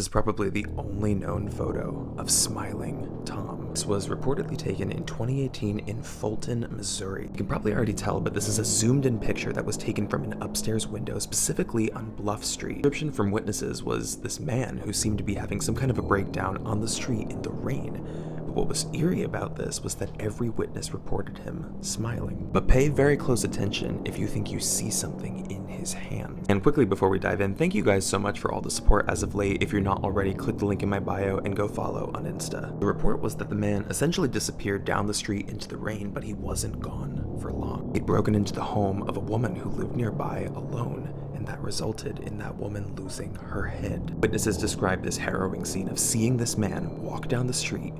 This is probably the only known photo of smiling Tom. This was reportedly taken in 2018 in Fulton, Missouri. You can probably already tell, but this is a zoomed-in picture that was taken from an upstairs window, specifically on Bluff Street. The description from witnesses was this man who seemed to be having some kind of a breakdown on the street in the rain. But what was eerie about this was that every witness reported him smiling. But pay very close attention if you think you see something in his hand. And quickly before we dive in, thank you guys so much for all the support as of late. If you're not already, click the link in my bio and go follow on Insta. The report was that the man essentially disappeared down the street into the rain, but he wasn't gone for long. He'd broken into the home of a woman who lived nearby alone, and that resulted in that woman losing her head. Witnesses described this harrowing scene of seeing this man walk down the street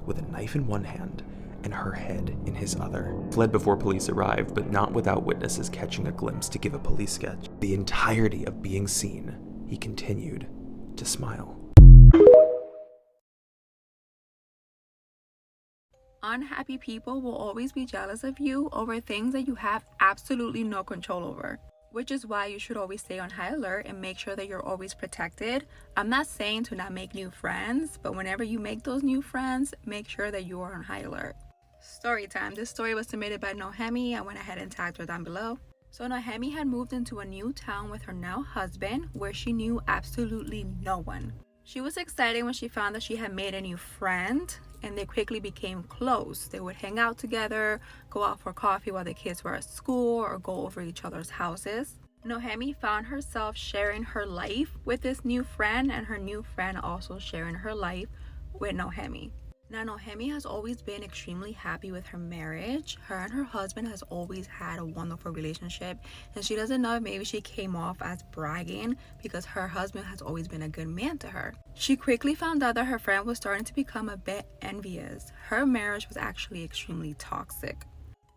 with a knife in one hand and her head in his other. Fled before police arrived, but not without witnesses catching a glimpse to give a police sketch. The entirety of being seen, he continued to smile. Unhappy people will always be jealous of you over things that you have absolutely no control over, which is why you should always stay on high alert and make sure that you're always protected. I'm not saying to not make new friends, but whenever you make those new friends, make sure that you are on high alert. Story time. This story was submitted by Nohemi. I went ahead and tagged her down below. So Nohemi had moved into a new town with her now husband, where she knew absolutely no one. She was excited when she found that she had made a new friend, and they quickly became close. They would hang out together, go out for coffee while the kids were at school, or go over each other's houses. Nohemi found herself sharing her life with this new friend, and her new friend also sharing her life with Nohemi. Now, Nohemi has always been extremely happy with her marriage. Her and her husband has always had a wonderful relationship, and she doesn't know if maybe she came off as bragging because her husband has always been a good man to her. She quickly found out that her friend was starting to become a bit envious. Her marriage was actually extremely toxic.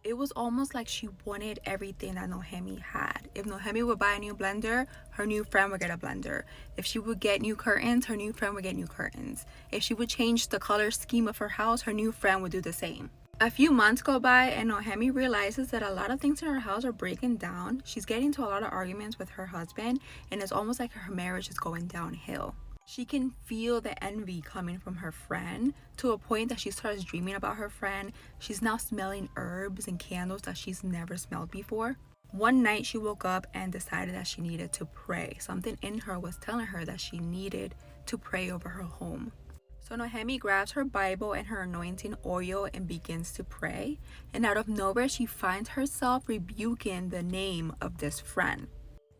It was almost like she wanted everything that Nohemi had. If Nohemi would buy a new blender, her new friend would get a blender. If she would get new curtains, her new friend would get new curtains. If she would change the color scheme of her house, her new friend would do the same. A few months go by and Nohemi realizes that a lot of things in her house are breaking down. She's getting into a lot of arguments with her husband, and it's almost like her marriage is going downhill. She can feel the envy coming from her friend, to a point that she starts dreaming about her friend. She's now smelling herbs and candles that she's never smelled before. One night she woke up and decided that she needed to pray. Something in her was telling her that she needed to pray over her home. So Nohemi grabs her Bible and her anointing oil and begins to pray. And out of nowhere, she finds herself rebuking the name of this friend.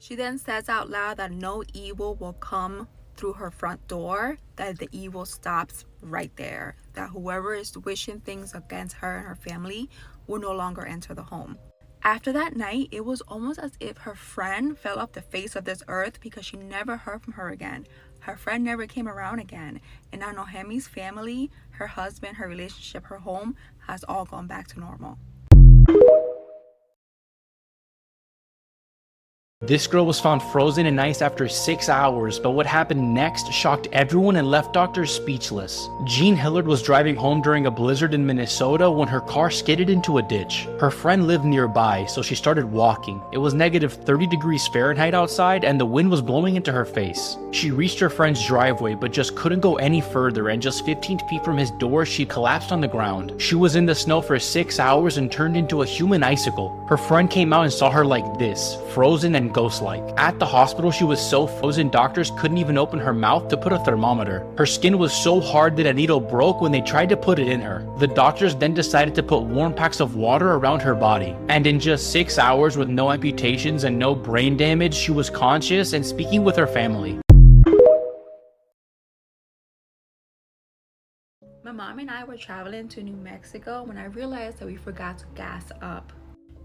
She then says out loud that no evil will come through her front door, that the evil stops right there, that whoever is wishing things against her and her family will no longer enter the home. After that night, it was almost as if her friend fell off the face of this earth, because she never heard from her again. Her friend never came around again, and now Nohemi's family, her husband, her relationship, her home has all gone back to normal. This girl was found frozen in ice after 6 hours, but what happened next shocked everyone and left doctors speechless. Jean Hillard was driving home during a blizzard in Minnesota when her car skidded into a ditch. Her friend lived nearby, so she started walking. It was negative 30 degrees Fahrenheit outside and the wind was blowing into her face. She reached her friend's driveway but just couldn't go any further, and just 15 feet from his door she collapsed on the ground. She was in the snow for 6 hours and turned into a human icicle. Her friend came out and saw her like this, frozen and ghost-like. At the hospital, she was so frozen doctors couldn't even open her mouth to put a thermometer. Her skin was so hard that a needle broke when they tried to put it in her. The doctors then decided to put warm packs of water around her body. And in just 6 hours, with no amputations and no brain damage, she was conscious and speaking with her family. My mom and I were traveling to New Mexico when I realized that we forgot to gas up.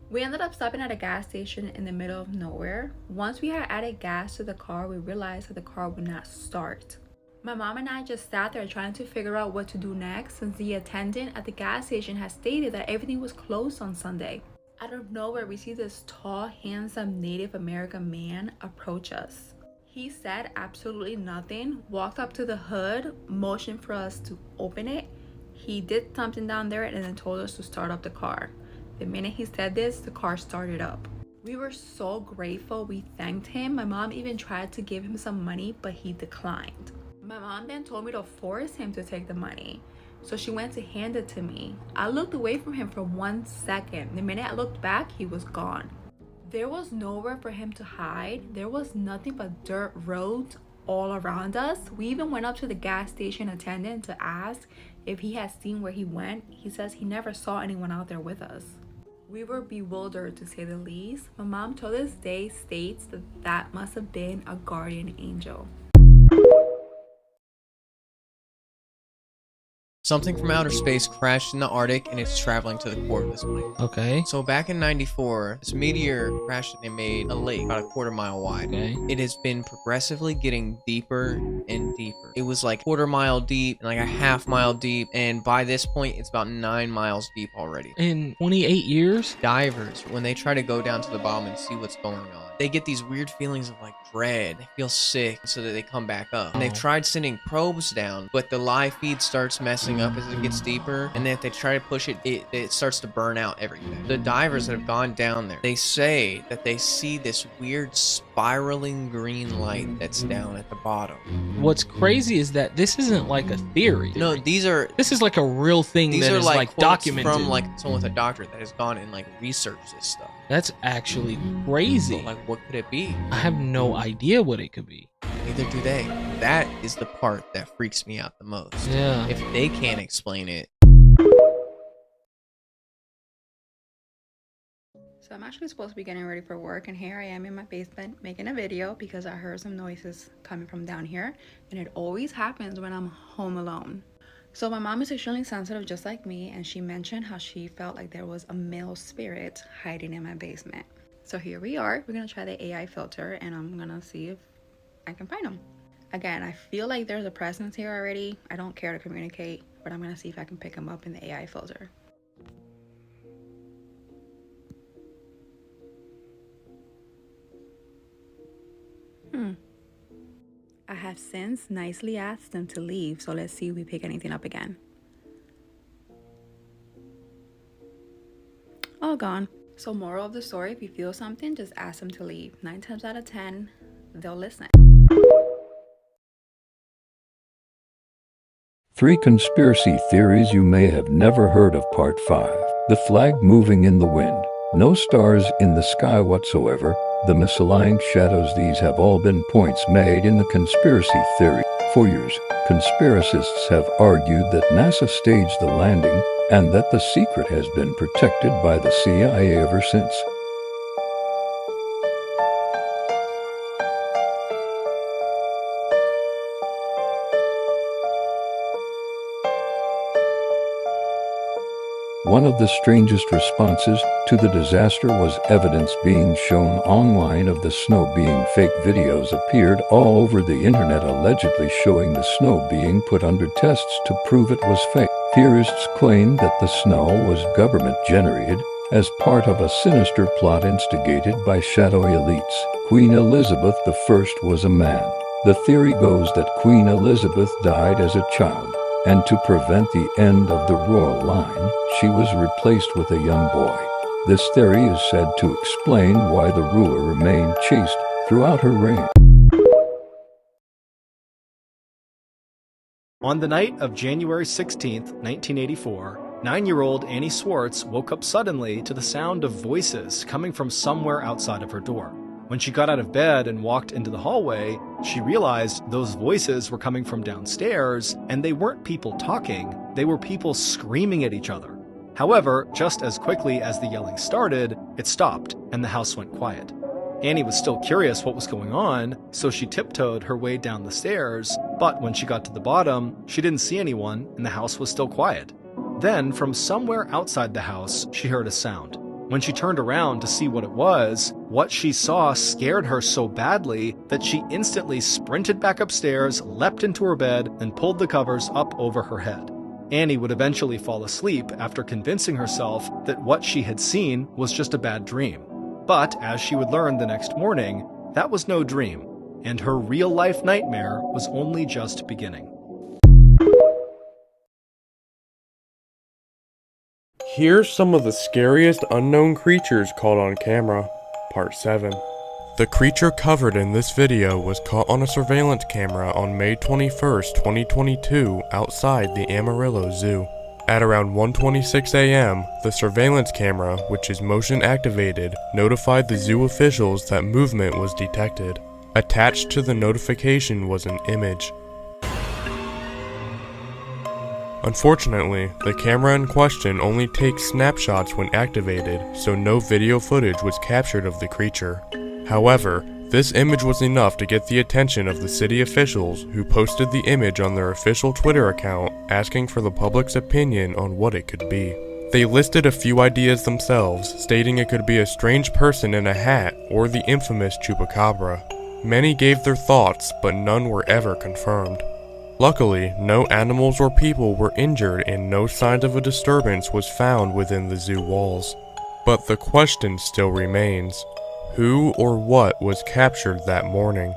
We ended up stopping at a gas station in the middle of nowhere. Once we had added gas to the car, we realized that the car would not start. My mom and I just sat there trying to figure out what to do next, since the attendant at the gas station had stated that everything was closed on Sunday. Out of nowhere, we see this tall, handsome Native American man approach us. He said absolutely nothing, walked up to the hood, motioned for us to open it. He did something down there and then told us to start up the car. The minute he said this, the car started up. We were so grateful. We thanked him. My mom even tried to give him some money, but he declined. My mom then told me to force him to take the money. So she went to hand it to me. I looked away from him for 1 second. The minute I looked back, he was gone. There was nowhere for him to hide. There was nothing but dirt roads all around us. We even went up to the gas station attendant to ask if he had seen where he went. He says he never saw anyone out there with us. We were bewildered, to say the least. My mom to this day states that that must have been a guardian angel. Something from outer space crashed in the Arctic and it's traveling to the core of this plane. Okay. So back in 94, this meteor crashed and it made a lake about a quarter-mile wide. Okay. It has been progressively getting deeper and deeper. It was like quarter-mile deep and like a half-mile deep, and by this point, it's about 9 miles deep already. In 28 years? Divers, when they try to go down to the bottom and see what's going on, they get these weird feelings of like dread. They feel sick, so that they come back up. And they've tried sending probes down, but the live feed starts messing up as it gets deeper. And then if they try to push it, it starts to burn out everything. The divers that have gone down there, they say that they see this weird spiraling green light that's down at the bottom. What's crazy is that this isn't like a theory. No, This is like a real thing these that are is like like quotes documented. from like someone with a doctorate that has gone and like researched this stuff. That's actually crazy. But like, what could it be? I have no idea what it could be. Neither do they. That is the part that freaks me out the most. Yeah. If they can't explain it. So I'm actually supposed to be getting ready for work, and here I am in my basement making a video because I heard some noises coming from down here, and it always happens when I'm home alone. So my mom is extremely sensitive just like me, and she mentioned how she felt like there was a male spirit hiding in my basement. So here we are. We're gonna try the AI filter, and I'm gonna see if I can find him. Again, I feel like there's a presence here already. I don't care to communicate, but I'm gonna see if I can pick him up in the AI filter. I have since nicely asked them to leave, so let's see if we pick anything up again. All gone. So moral of the story, if you feel something, just ask them to leave. 9 times out of 10, they'll listen. 3 conspiracy theories you may have never heard of. Part 5. The flag moving in the wind. No stars in the sky whatsoever. The misaligning shadows. These have all been points made in the conspiracy theory. For years, conspiracists have argued that NASA staged the landing and that the secret has been protected by the CIA ever since. One of the strangest responses to the disaster was evidence being shown online of the snow being fake. Videos appeared all over the internet allegedly showing the snow being put under tests to prove it was fake. Theorists claim that the snow was government-generated as part of a sinister plot instigated by shadowy elites. Queen Elizabeth I was a man. The theory goes that Queen Elizabeth died as a child, and to prevent the end of the royal line, she was replaced with a young boy. This theory is said to explain why the ruler remained chaste throughout her reign. On the night of January 16, 1984, 9-year-old Annie Swartz woke up suddenly to the sound of voices coming from somewhere outside of her door. When she got out of bed and walked into the hallway, she realized those voices were coming from downstairs, and they weren't people talking, they were people screaming at each other. However, just as quickly as the yelling started, it stopped, and the house went quiet. Annie was still curious what was going on, so she tiptoed her way down the stairs, but when she got to the bottom, she didn't see anyone, and the house was still quiet. Then, from somewhere outside the house, she heard a sound. When she turned around to see what it was, what she saw scared her so badly that she instantly sprinted back upstairs, leapt into her bed, and pulled the covers up over her head. Annie would eventually fall asleep after convincing herself that what she had seen was just a bad dream. But, as she would learn the next morning, that was no dream, and her real-life nightmare was only just beginning. Here's some of the scariest unknown creatures caught on camera. Part 7. The creature covered in this video was caught on a surveillance camera on May 21st, 2022 outside the Amarillo Zoo. At around 1:26 a.m., the surveillance camera, which is motion activated, notified the zoo officials that movement was detected. Attached to the notification was an image. Unfortunately, the camera in question only takes snapshots when activated, so no video footage was captured of the creature. However, this image was enough to get the attention of the city officials, who posted the image on their official Twitter account asking for the public's opinion on what it could be. They listed a few ideas themselves, stating it could be a strange person in a hat or the infamous Chupacabra. Many gave their thoughts, but none were ever confirmed. Luckily, no animals or people were injured and no signs of a disturbance was found within the zoo walls. But the question still remains: who or what was captured that morning?